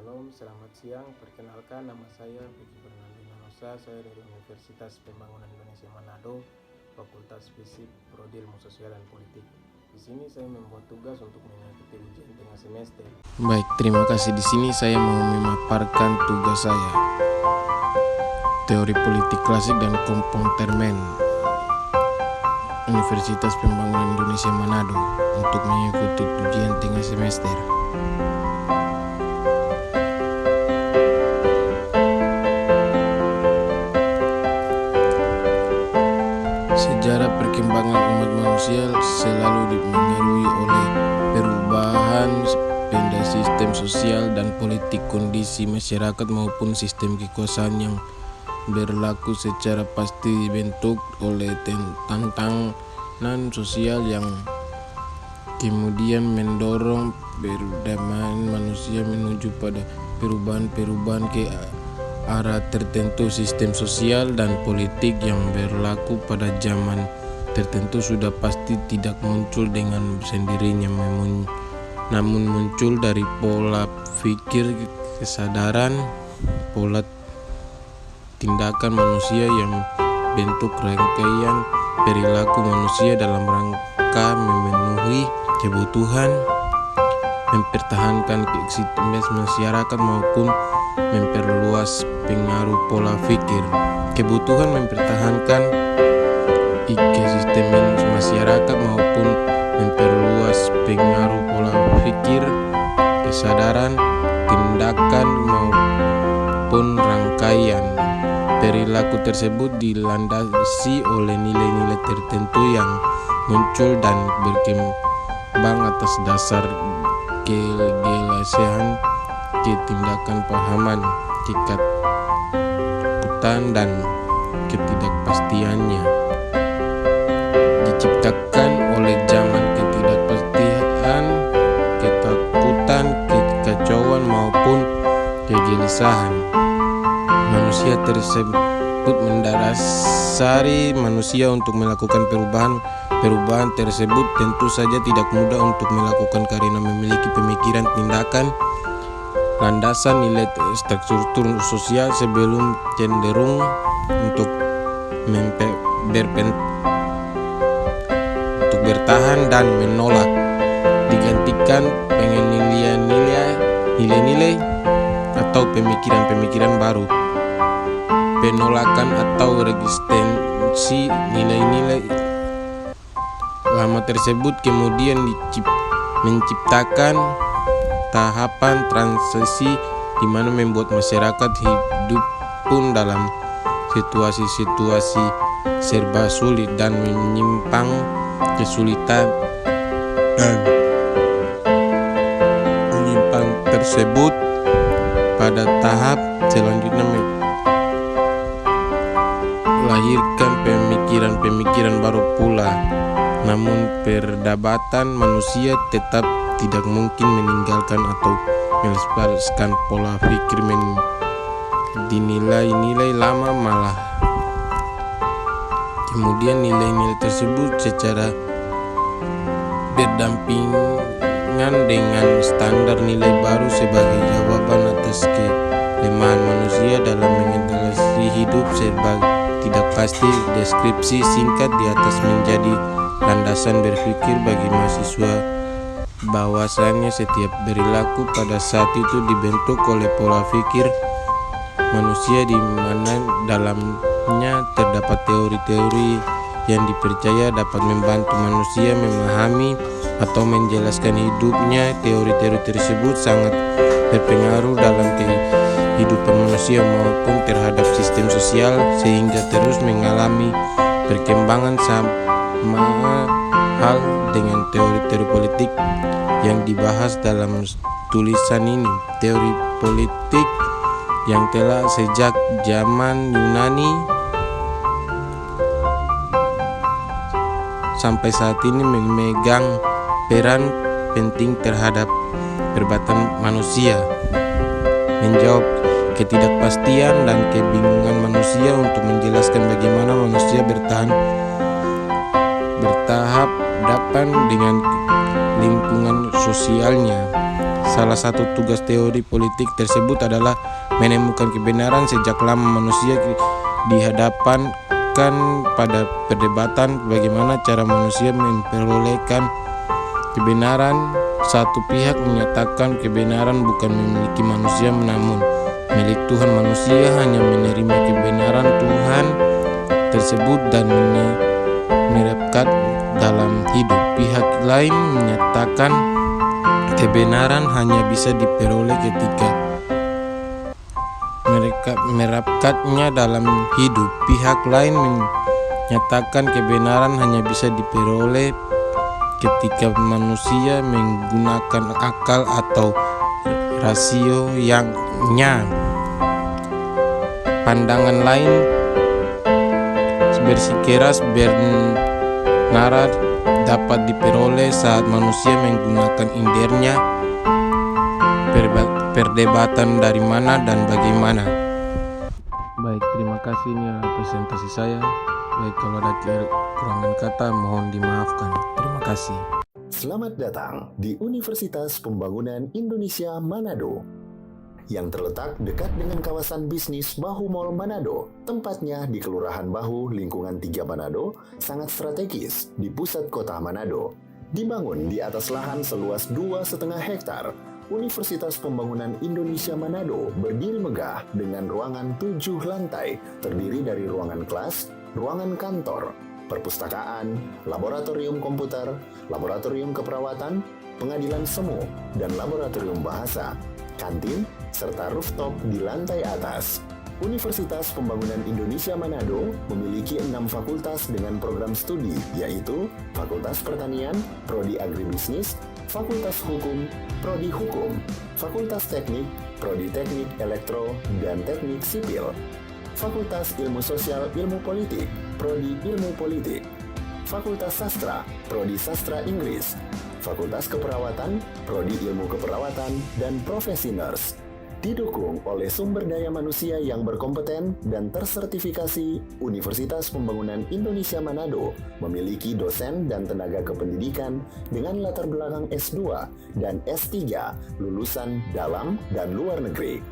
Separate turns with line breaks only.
Shalom, selamat siang. Perkenalkan, nama saya Vicky Fernando Manosa. Saya dari Universitas Pembangunan Indonesia Manado, Fakultas Fisip, Prodi Ilmu Sosial dan Politik. Di sini saya membuat tugas untuk mengikuti ujian tengah semester.
Baik, terima kasih. Di sini saya mau memaparkan tugas saya. Teori politik klasik dan kompontermen. Universitas Pembangunan Indonesia Manado untuk mengikuti ujian tengah semester. Sejarah perkembangan umat manusia selalu dipengaruhi oleh perubahan pada sistem sosial dan politik, kondisi masyarakat maupun sistem kekuasaan yang berlaku secara pasti dibentuk oleh tantangan sosial yang kemudian mendorong perdamaian manusia menuju pada perubahan ke arah tertentu. Sistem sosial dan politik yang berlaku pada zaman tertentu sudah pasti tidak muncul dengan sendirinya, namun muncul dari pola pikir, kesadaran, pola tindakan manusia yang bentuk rangkaian perilaku manusia dalam rangka memenuhi kebutuhan, mempertahankan keeksistensian masyarakat maupun memperluas pengaruh pola pikir. Kebutuhan mempertahankan keeksistensian masyarakat maupun memperluas pengaruh pola pikir, kesadaran, tindakan maupun rangkaian perilaku tersebut dilandasi oleh nilai-nilai tertentu yang muncul dan berkembang atas dasar kegelisahan, ketindakan pahaman, ketakutan dan ketidakpastiannya. Diciptakan oleh zaman ketidakpastian, ketakutan, kekacauan maupun kegelisahan. Manusia tersebut mendasari manusia untuk melakukan perubahan tersebut tentu saja tidak mudah untuk melakukan karena memiliki pemikiran, tindakan, landasan nilai struktur sosial sebelum cenderung untuk bertahan dan menolak, digantikan dengan nilai-nilai atau pemikiran-pemikiran baru. Penolakan atau resistensi nilai-nilai lama tersebut kemudian menciptakan tahapan transisi di mana membuat masyarakat hidup pun dalam situasi-situasi serba sulit dan menyimpang kesulitan, dan menyimpang tersebut pada tahap selanjutnya melahirkan pemikiran-pemikiran baru pula. Namun perdebatan manusia tetap tidak mungkin meninggalkan atau melestarikan pola pikir dinilai-nilai lama, malah kemudian nilai-nilai tersebut secara berdampingan dengan standar nilai baru sebagai jawaban atas kelemahan manusia dalam menjalani hidup serba tidak pasti. Deskripsi singkat di atas menjadi landasan berpikir bagi mahasiswa bahwasannya setiap perilaku pada saat itu dibentuk oleh pola pikir manusia di mana dalamnya terdapat teori-teori yang dipercaya dapat membantu manusia memahami atau menjelaskan hidupnya. Teori-teori tersebut sangat berpengaruh dalam kehidupan manusia maupun terhadap sistem sosial, sehingga terus mengalami perkembangan. Sama hal dengan teori-teori politik yang dibahas dalam tulisan ini. Teori politik yang telah sejak zaman Yunani sampai saat ini memegang peran penting terhadap perbuatan manusia, menjawab ketidakpastian dan kebingungan manusia untuk menjelaskan bagaimana manusia bertahap depan dengan lingkungan sosialnya. Salah satu tugas teori politik tersebut adalah menemukan kebenaran. Sejak lama manusia dihadapkan pada perdebatan bagaimana cara manusia memperolehkan kebenaran. Satu pihak menyatakan kebenaran bukan memiliki manusia namun milik Tuhan. Manusia hanya menerima kebenaran Tuhan tersebut dan menerapkan dalam hidup. Pihak lain menyatakan kebenaran hanya bisa diperoleh ketika mereka menerapkannya dalam hidup. Pihak lain menyatakan kebenaran hanya bisa diperoleh ketika manusia menggunakan akal atau rasio yangnya. Pandangan lain bersikeras benar dapat diperoleh saat manusia menggunakan indernya. Perdebatan dari mana dan bagaimana. Baik, terima kasih. Ini adalah presentasi saya. Baik, kalau ada kekurangan kata mohon dimaafkan. Terima kasih.
Selamat datang di Universitas Pembangunan Indonesia Manado yang terletak dekat dengan kawasan bisnis Bahu Mall Manado. Tempatnya di Kelurahan Bahu, Lingkungan 3 Manado, sangat strategis di pusat kota Manado. Dibangun di atas lahan seluas 2,5 hektar, Universitas Pembangunan Indonesia Manado berdiri megah dengan ruangan 7 lantai, terdiri dari ruangan kelas, ruangan kantor, perpustakaan, laboratorium komputer, laboratorium keperawatan, pengadilan semu, dan laboratorium bahasa, kantin, serta rooftop di lantai atas. Universitas Pembangunan Indonesia Manado memiliki 6 fakultas dengan program studi, yaitu Fakultas Pertanian, Prodi Agribisnis, Fakultas Hukum, Prodi Hukum, Fakultas Teknik, Prodi Teknik Elektro dan Teknik Sipil, Fakultas Ilmu Sosial Ilmu Politik, Prodi Ilmu Politik, Fakultas Sastra, Prodi Sastra Inggris, Fakultas Keperawatan, Prodi Ilmu Keperawatan, dan Profesi Nurse. Didukung oleh sumber daya manusia yang berkompeten dan tersertifikasi, Universitas Pembangunan Indonesia Manado memiliki dosen dan tenaga kependidikan dengan latar belakang S2 dan S3 lulusan dalam dan luar negeri.